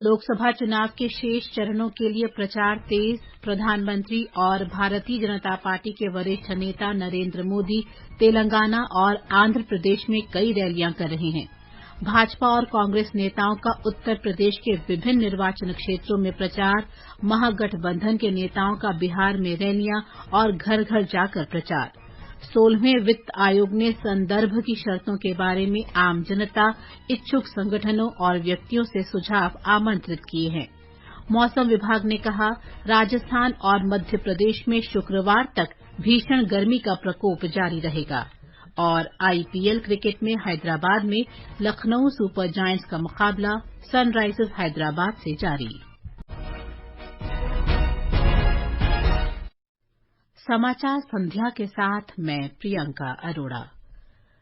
लोकसभा चुनाव के शेष चरणों के लिए प्रचार तेज। प्रधानमंत्री और भारतीय जनता पार्टी के वरिष्ठ नेता नरेंद्र मोदी तेलंगाना और आंध्र प्रदेश में कई रैलियां कर रहे हैं। भाजपा और कांग्रेस नेताओं का उत्तर प्रदेश के विभिन्न निर्वाचन क्षेत्रों में प्रचार, महागठबंधन के नेताओं का बिहार में रैलियां और घर घर जाकर प्रचार। 16वें वित्त आयोग ने संदर्भ की शर्तों के बारे में आम जनता, इच्छुक संगठनों और व्यक्तियों से सुझाव आमंत्रित किए हैं। मौसम विभाग ने कहा, राजस्थान और मध्य प्रदेश में शुक्रवार तक भीषण गर्मी का प्रकोप जारी रहेगा। और आईपीएल क्रिकेट में हैदराबाद में लखनऊ सुपर जायंट्स का मुकाबला सनराइजर्स हैदराबाद से जारी। समाचार संध्या के साथ मैं प्रियंका अरोड़ा।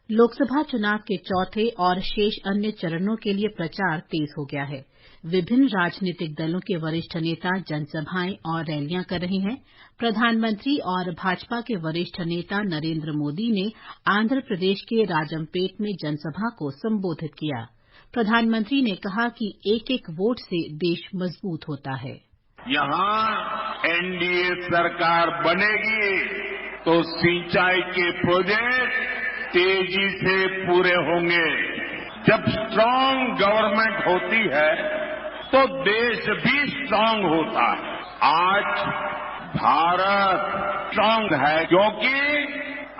लोकसभा चुनाव के चौथे और शेष अन्य चरणों के लिए प्रचार तेज हो गया है। विभिन्न राजनीतिक दलों के वरिष्ठ नेता जनसभाएं और रैलियां कर रहे हैं। प्रधानमंत्री और भाजपा के वरिष्ठ नेता नरेंद्र मोदी ने आंध्र प्रदेश के राजमपेट में जनसभा को संबोधित किया। प्रधानमंत्री ने कहा कि एक एक वोट से देश मजबूत होता है। यहाँ एनडीए सरकार बनेगी तो सिंचाई के प्रोजेक्ट तेजी से पूरे होंगे। जब स्ट्रांग गवर्नमेंट होती है तो देश भी स्ट्रांग होता है। आज भारत स्ट्रांग है क्योंकि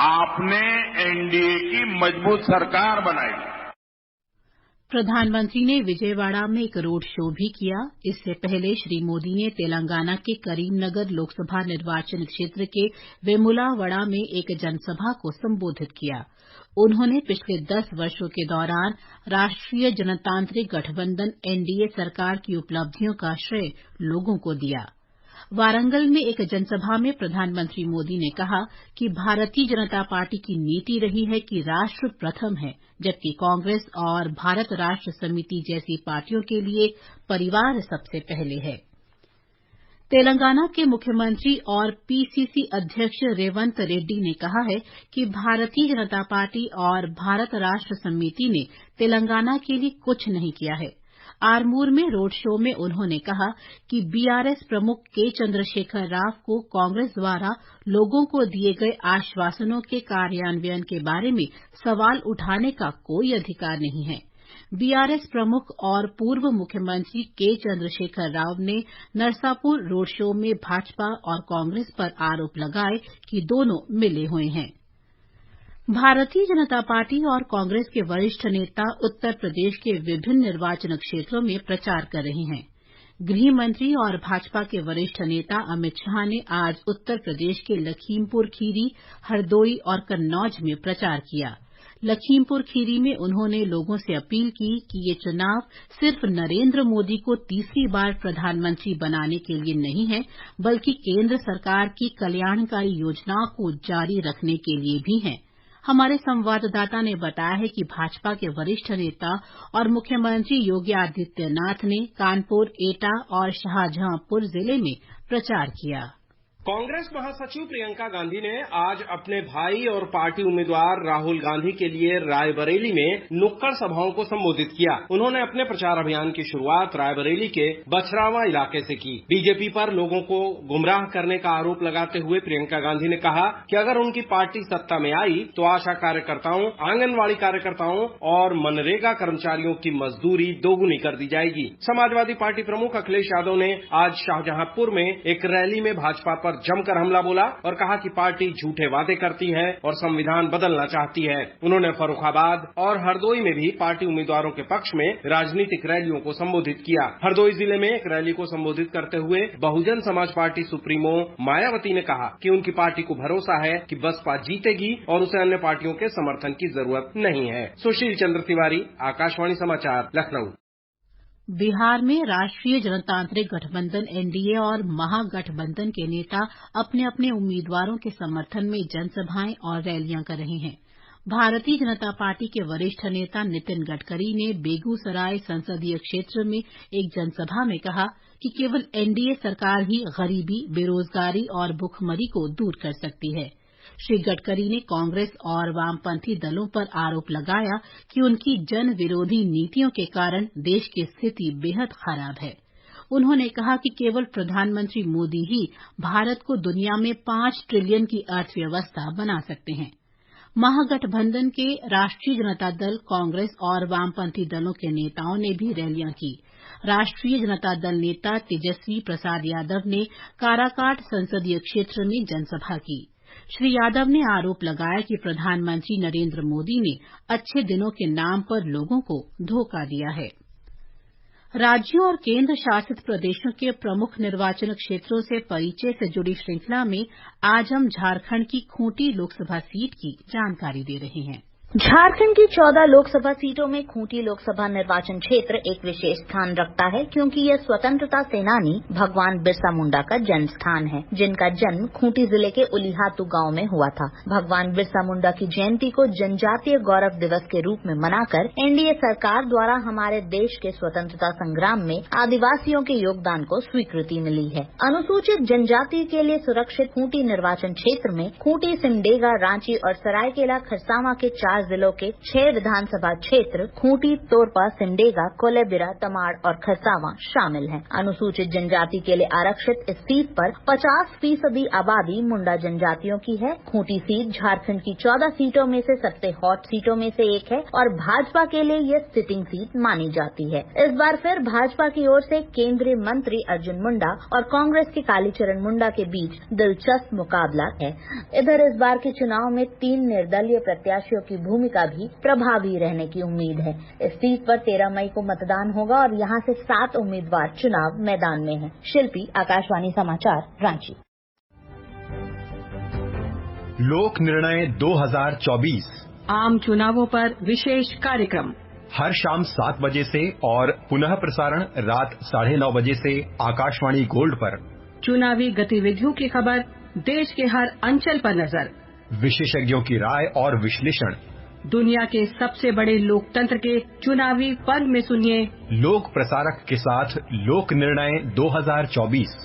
आपने एनडीए की मजबूत सरकार बनाई। प्रधानमंत्री ने विजयवाड़ा में एक रोड शो भी किया। इससे पहले श्री मोदी ने तेलंगाना के करीमनगर लोकसभा निर्वाचन क्षेत्र के वेमुलावाड़ा में एक जनसभा को संबोधित किया। उन्होंने पिछले 10 वर्षों के दौरान राष्ट्रीय जनतांत्रिक गठबंधन एनडीए सरकार की उपलब्धियों का श्रेय लोगों को दिया। वारंगल में एक जनसभा में प्रधानमंत्री मोदी ने कहा कि भारतीय जनता पार्टी की नीति रही है कि राष्ट्र प्रथम है, जबकि कांग्रेस और भारत राष्ट्र समिति जैसी पार्टियों के लिए परिवार सबसे पहले है। तेलंगाना के मुख्यमंत्री और पीसीसी अध्यक्ष रेवंत रेड्डी ने कहा है कि भारतीय जनता पार्टी और भारत राष्ट्र समिति ने तेलंगाना के लिए कुछ नहीं किया है। आरमूर में रोड शो में उन्होंने कहा कि बीआरएस प्रमुख के चंद्रशेखर राव को कांग्रेस द्वारा लोगों को दिए गए आश्वासनों के कार्यान्वयन के बारे में सवाल उठाने का कोई अधिकार नहीं है। बीआरएस प्रमुख और पूर्व मुख्यमंत्री के चंद्रशेखर राव ने नरसापुर रोड शो में भाजपा और कांग्रेस पर आरोप लगाए कि दोनों मिले हुए हैं। भारतीय जनता पार्टी और कांग्रेस के वरिष्ठ नेता उत्तर प्रदेश के विभिन्न निर्वाचन क्षेत्रों में प्रचार कर रहे हैं। गृह मंत्री और भाजपा के वरिष्ठ नेता अमित शाह ने आज उत्तर प्रदेश के लखीमपुर खीरी, हरदोई और कन्नौज में प्रचार किया। लखीमपुर खीरी में उन्होंने लोगों से अपील की कि ये चुनाव सिर्फ नरेंद्र मोदी को तीसरी बार प्रधानमंत्री बनाने के लिए नहीं है, बल्कि केंद्र सरकार की कल्याणकारी योजनाओं को जारी रखने के लिए भी है। हमारे संवाददाता ने बताया है कि भाजपा के वरिष्ठ नेता और मुख्यमंत्री योगी आदित्यनाथ ने कानपुर, एटा और शाहजहांपुर जिले में प्रचार किया। कांग्रेस महासचिव प्रियंका गांधी ने आज अपने भाई और पार्टी उम्मीदवार राहुल गांधी के लिए रायबरेली में नुक्कड़ सभाओं को संबोधित किया। उन्होंने अपने प्रचार अभियान की शुरुआत रायबरेली के बछरावा इलाके से की। बीजेपी पर लोगों को गुमराह करने का आरोप लगाते हुए प्रियंका गांधी ने कहा कि अगर उनकी पार्टी सत्ता में आई तो आशा कार्यकर्ताओं, आंगनवाड़ी कार्यकर्ताओं और मनरेगा कर्मचारियों की मजदूरी दोगुनी कर दी जाएगी। समाजवादी पार्टी प्रमुख अखिलेश यादव ने आज शाहजहांपुर में एक रैली में भाजपा पर जमकर हमला बोला और कहा कि पार्टी झूठे वादे करती है और संविधान बदलना चाहती है। उन्होंने फर्रुखाबाद और हरदोई में भी पार्टी उम्मीदवारों के पक्ष में राजनीतिक रैलियों को संबोधित किया। हरदोई जिले में एक रैली को संबोधित करते हुए बहुजन समाज पार्टी सुप्रीमो मायावती ने कहा कि उनकी पार्टी को भरोसा है कि बसपा जीतेगी और उसे अन्य पार्टियों के समर्थन की जरूरत नहीं है। सुशील चंद्र तिवारी, आकाशवाणी समाचार, लखनऊ। बिहार में राष्ट्रीय जनतांत्रिक गठबंधन एनडीए और महागठबंधन के नेता अपने अपने उम्मीदवारों के समर्थन में जनसभाएं और रैलियां कर रहे हैं। भारतीय जनता पार्टी के वरिष्ठ नेता नितिन गडकरी ने बेगूसराय संसदीय क्षेत्र में एक जनसभा में कहा कि केवल एनडीए सरकार ही गरीबी, बेरोजगारी और भुखमरी को दूर कर सकती है। श्री गडकरी ने कांग्रेस और वामपंथी दलों पर आरोप लगाया कि उनकी जन विरोधी नीतियों के कारण देश की स्थिति बेहद खराब है। उन्होंने कहा कि केवल प्रधानमंत्री मोदी ही भारत को दुनिया में 5 ट्रिलियन की अर्थव्यवस्था बना सकते हैं। महागठबंधन के राष्ट्रीय जनता दल, कांग्रेस और वामपंथी दलों के नेताओं ने भी रैलियां की। राष्ट्रीय जनता दल नेता तेजस्वी प्रसाद यादव ने काराकाट संसदीय क्षेत्र में जनसभा की। श्री यादव ने आरोप लगाया कि प्रधानमंत्री नरेंद्र मोदी ने अच्छे दिनों के नाम पर लोगों को धोखा दिया है। राज्यों और केंद्र शासित प्रदेशों के प्रमुख निर्वाचन क्षेत्रों से परिचय से जुड़ी श्रृंखला में आज हम झारखंड की खूंटी लोकसभा सीट की जानकारी दे रहे हैं। झारखंड की 14 लोकसभा सीटों में खूंटी लोकसभा निर्वाचन क्षेत्र एक विशेष स्थान रखता है, क्योंकि यह स्वतंत्रता सेनानी भगवान बिरसा मुंडा का जन्म स्थान है, जिनका जन्म खूंटी जिले के उलीहातू गांव में हुआ था। भगवान बिरसा मुंडा की जयंती को जनजातीय गौरव दिवस के रूप में मनाकर एनडीए सरकार द्वारा हमारे देश के स्वतंत्रता संग्राम में आदिवासियों के योगदान को स्वीकृति मिली है। अनुसूचित जनजाति के लिए सुरक्षित खूंटी निर्वाचन क्षेत्र में खूंटी, सिमडेगा, रांची और सरायकेला खरसावां के 4 जिलों के 6 विधानसभा क्षेत्र खूंटी, तोरपा, सिमडेगा, कोलेबिरा, तमाड़ और खरसावां शामिल हैं। अनुसूचित जनजाति के लिए आरक्षित इस सीट पर 50% आबादी मुंडा जनजातियों की है। खूंटी सीट झारखंड की 14 सीटों में से सबसे हॉट सीटों में से एक है और भाजपा के लिए यह सिटिंग सीट मानी जाती है। इस बार फिर भाजपा की ओर से केंद्रीय मंत्री अर्जुन मुंडा और कांग्रेस के कालीचरण मुंडा के बीच दिलचस्प मुकाबला है। इधर इस बार के चुनाव में 3 निर्दलीय प्रत्याशियों की भूमिका भी प्रभावी रहने की उम्मीद है। इस सीट पर 13 मई को मतदान होगा और यहां से 7 उम्मीदवार चुनाव मैदान में हैं। शिल्पी, आकाशवाणी समाचार, रांची। लोक निर्णय 2024 आम चुनावों पर विशेष कार्यक्रम हर शाम 7 बजे से और पुनः प्रसारण रात 9:30 बजे से आकाशवाणी गोल्ड पर। चुनावी गतिविधियों की खबर, देश के हर अंचल पर नजर, विशेषज्ञों की राय और विश्लेषण। दुनिया के सबसे बड़े लोकतंत्र के चुनावी पर्व में सुनिए लोक प्रसारक के साथ लोक निर्णय 2024।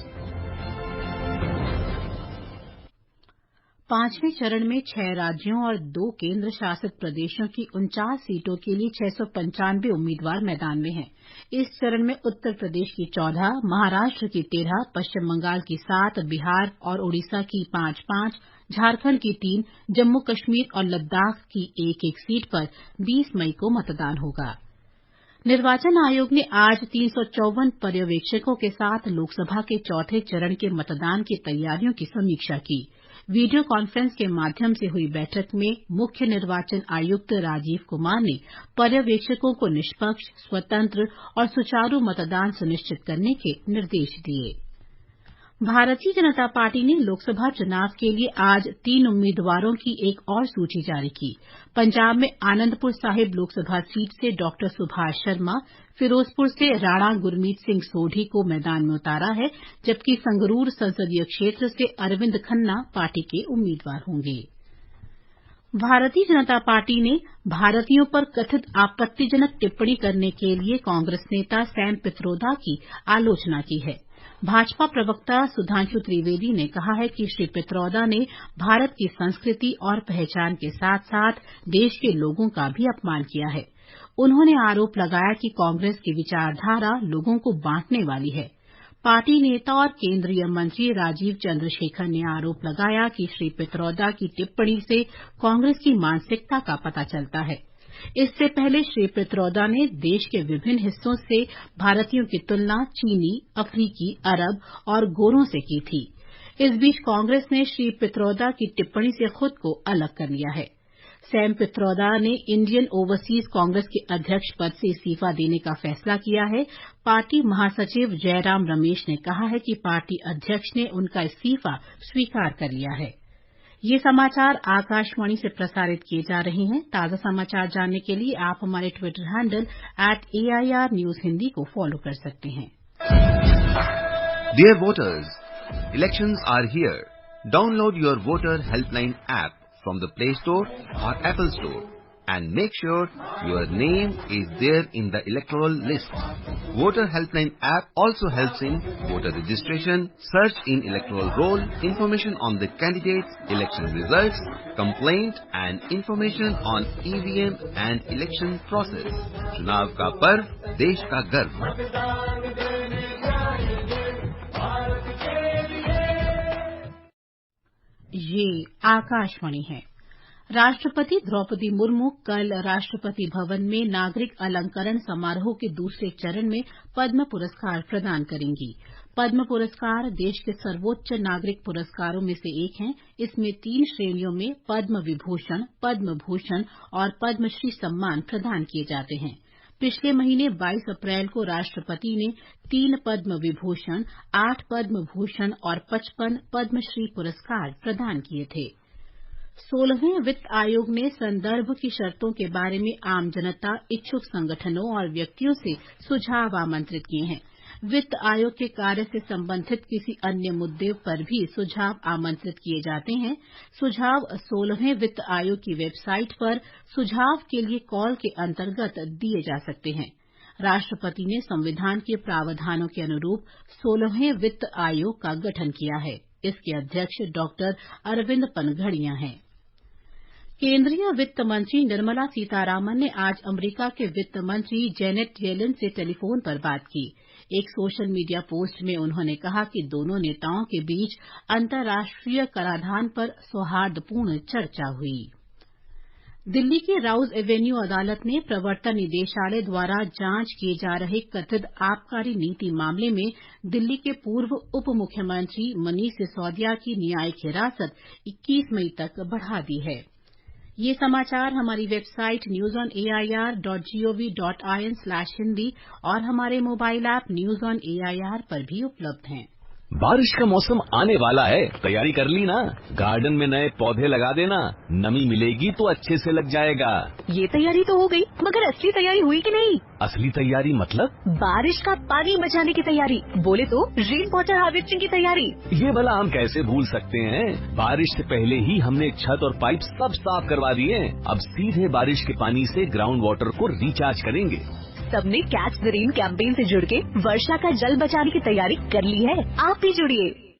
5वें चरण में 6 राज्यों और 2 केंद्र शासित प्रदेशों की 49 सीटों के लिए 695 उम्मीदवार मैदान में हैं। इस चरण में उत्तर प्रदेश की 14, महाराष्ट्र की 13, पश्चिम बंगाल की 7, बिहार और ओडिशा की 5-5, झारखंड की 3, जम्मू कश्मीर और लद्दाख की 1-1 सीट पर 20 मई को मतदान होगा। निर्वाचन आयोग ने आज 354 पर्यवेक्षकों के साथ लोकसभा के चौथे चरण के मतदान की तैयारियों की समीक्षा की। वीडियो कॉन्फ्रेंस के माध्यम से हुई बैठक में मुख्य निर्वाचन आयुक्त राजीव कुमार ने पर्यवेक्षकों को निष्पक्ष, स्वतंत्र और सुचारू मतदान सुनिश्चित करने के निर्देश दिए। भारतीय जनता पार्टी ने लोकसभा चुनाव के लिए आज 3 उम्मीदवारों की एक और सूची जारी की। पंजाब में आनंदपुर साहिब लोकसभा सीट से डॉक्टर सुभाष शर्मा, फिरोजपुर से राणा गुरमीत सिंह सोढी को मैदान में उतारा है, जबकि संगरूर संसदीय क्षेत्र से अरविंद खन्ना पार्टी के उम्मीदवार होंगे। भारतीय जनता पार्टी ने भारतीयों पर कथित आपत्तिजनक टिप्पणी करने के लिए कांग्रेस नेता सैम पित्रोदा की आलोचना की है। भाजपा प्रवक्ता सुधांशु त्रिवेदी ने कहा है कि श्री पित्रोदा ने भारत की संस्कृति और पहचान के साथ साथ देश के लोगों का भी अपमान किया है। उन्होंने आरोप लगाया कि कांग्रेस की विचारधारा लोगों को बांटने वाली है। पार्टी नेता और केंद्रीय मंत्री राजीव चंद्रशेखर ने आरोप लगाया कि श्री पित्रोदा की टिप्पणी से कांग्रेस की मानसिकता का पता चलता है। इससे पहले श्री पित्रोदा ने देश के विभिन्न हिस्सों से भारतीयों की तुलना चीनी, अफ्रीकी, अरब और गोरों से की थी। इस बीच कांग्रेस ने श्री पित्रोदा की टिप्पणी से खुद को अलग कर लिया है। सैम पित्रोदा ने इंडियन ओवरसीज कांग्रेस के अध्यक्ष पद से इस्तीफा देने का फैसला किया है। पार्टी महासचिव जयराम रमेश ने कहा है कि पार्टी अध्यक्ष ने उनका इस्तीफा स्वीकार कर लिया है। ये समाचार आकाशवाणी से प्रसारित किए जा रहे हैं। ताजा समाचार जानने के लिए आप हमारे Twitter handle @AIR News Hindi को फॉलो कर सकते हैं। Dear voters, elections are here. Download your voter helpline app from the Play Store or Apple Store and make sure your name is there in the electoral list. Voter Helpline app also helps in voter registration, search in electoral roll, information on the candidates, election results, complaint and information on EVM and election process. चुनाव का पर्व, देश का गर्व. ये आकाशवाणी है. राष्ट्रपति द्रौपदी मुर्मू कल राष्ट्रपति भवन में नागरिक अलंकरण समारोह के दूसरे चरण में पद्म पुरस्कार प्रदान करेंगी. पद्म पुरस्कार देश के सर्वोच्च नागरिक पुरस्कारों में से एक हैं. इसमें 3 श्रेणियों में पद्म विभूषण, पद्म भूषण और पद्मश्री सम्मान प्रदान किए जाते हैं. पिछले महीने 22 अप्रैल को राष्ट्रपति ने 3 पद्म विभूषण, 8 पद्म भूषण और 55 पद्मश्री पुरस्कार प्रदान किए थे. 16वें वित्त आयोग ने संदर्भ की शर्तों के बारे में आम जनता, इच्छुक संगठनों और व्यक्तियों से सुझाव आमंत्रित किए हैं. वित्त आयोग के कार्य से संबंधित किसी अन्य मुद्दे पर भी सुझाव आमंत्रित किए जाते हैं. सुझाव 16वें वित्त आयोग की वेबसाइट पर सुझाव के लिए कॉल के अंतर्गत दिए जा सकते हैं. राष्ट्रपति ने संविधान के प्रावधानों के अनुरूप 16वें वित्त आयोग का गठन किया है. इसके अध्यक्ष डॉक्टर अरविंद पनघड़िया हैं. केंद्रीय वित्त मंत्री निर्मला सीतारामन ने आज अमेरिका के वित्त मंत्री जेनेट येलेन से टेलीफोन पर बात की. एक सोशल मीडिया पोस्ट में उन्होंने कहा कि दोनों नेताओं के बीच अंतर्राष्ट्रीय कराधान पर सौहार्दपूर्ण चर्चा हुई. दिल्ली की राउज एवेन्यू अदालत ने प्रवर्तन निदेशालय द्वारा जांच किए जा रहे कथित आबकारी नीति मामले में दिल्ली के पूर्व उप मुख्यमंत्री मनीष सिसोदिया की न्यायिक हिरासत 21 मई तक बढ़ा दी है. ये समाचार हमारी वेबसाइट newsonair.gov.in/hindi और हमारे mobile app news on AIR पर भी उपलब्ध हैं. बारिश का मौसम आने वाला है, तैयारी कर ली ना? गार्डन में नए पौधे लगा देना, नमी मिलेगी तो अच्छे से लग जाएगा. ये तैयारी तो हो गई, मगर असली तैयारी हुई कि नहीं? असली तैयारी मतलब? बारिश का पानी बचाने की तैयारी, बोले तो रेन वाटर हार्वेस्टिंग की तैयारी. ये भला हम कैसे भूल सकते हैं? बारिश से पहले ही हमने छत और पाइप सब साफ करवा दिए. अब सीधे बारिश के पानी से ग्राउंड वाटर को रिचार्ज करेंगे. सबने कैच द रेन कैंपेन से जुड़ के वर्षा का जल बचाने की तैयारी कर ली है. आप भी जुड़िए.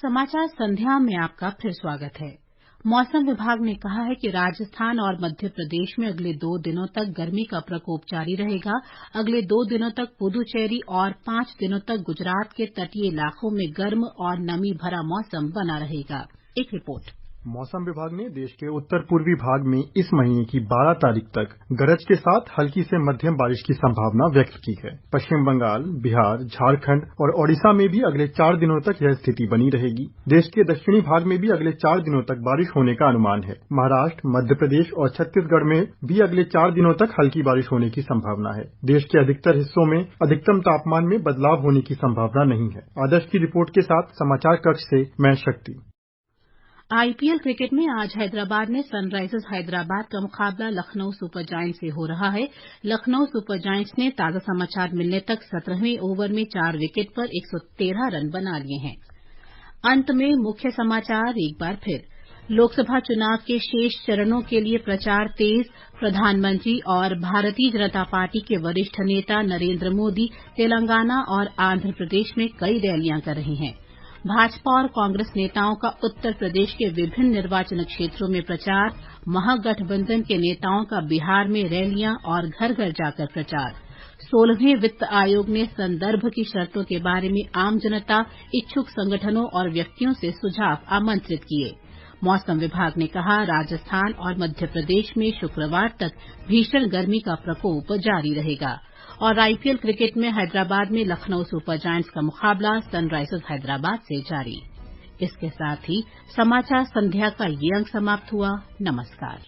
समाचार संध्या में आपका फिर स्वागत है. मौसम विभाग ने कहा है कि राजस्थान और मध्य प्रदेश में अगले 2 दिनों तक गर्मी का प्रकोप जारी रहेगा. अगले 2 दिनों तक पुदुचेरी और 5 दिनों तक गुजरात के तटीय इलाकों में गर्म और नमी भरा मौसम बना रहेगा. एक रिपोर्ट. मौसम विभाग ने देश के उत्तर पूर्वी भाग में इस महीने की 12 तारीख तक गरज के साथ हल्की से मध्यम बारिश की संभावना व्यक्त की है. पश्चिम बंगाल, बिहार, झारखंड और ओडिशा में भी अगले 4 दिनों तक यह स्थिति बनी रहेगी. देश के दक्षिणी भाग में भी अगले 4 दिनों तक बारिश होने का अनुमान है. महाराष्ट्र, मध्य प्रदेश और छत्तीसगढ़ में भी अगले 4 दिनों तक हल्की बारिश होने की संभावना है. देश के अधिकतर हिस्सों में अधिकतम तापमान में बदलाव होने की संभावना नहीं है. आदर्श की रिपोर्ट के साथ समाचार कक्ष से मैं शक्ति. आईपीएल क्रिकेट में आज हैदराबाद में सनराइजर्स हैदराबाद का मुकाबला लखनऊ सुपर जायंट्स से हो रहा है. लखनऊ सुपर जायंट्स ने ताजा समाचार मिलने तक 17वें ओवर में 4 विकेट पर 113 रन बना लिए हैं. अंत में मुख्य समाचार एक बार फिर. लोकसभा चुनाव के शेष चरणों के लिए प्रचार तेज. प्रधानमंत्री और भारतीय जनता पार्टी के वरिष्ठ नेता नरेंद्र मोदी तेलंगाना और आंध्र प्रदेश में कई रैलियां कर रहे हैं. भाजपा और कांग्रेस नेताओं का उत्तर प्रदेश के विभिन्न निर्वाचन क्षेत्रों में प्रचार. महागठबंधन के नेताओं का बिहार में रैलियां और घर घर जाकर प्रचार. 16वें वित्त आयोग ने संदर्भ की शर्तों के बारे में आम जनता, इच्छुक संगठनों और व्यक्तियों से सुझाव आमंत्रित किए. मौसम विभाग ने कहा राजस्थान और मध्य प्रदेश में शुक्रवार तक भीषण गर्मी का प्रकोप जारी रहेगा. और आईपीएल क्रिकेट में हैदराबाद में लखनऊ सुपर जायंट्स का मुकाबला सनराइजर्स हैदराबाद से जारी. इसके साथ ही समाचार संध्या का ये अंक समाप्त हुआ. नमस्कार.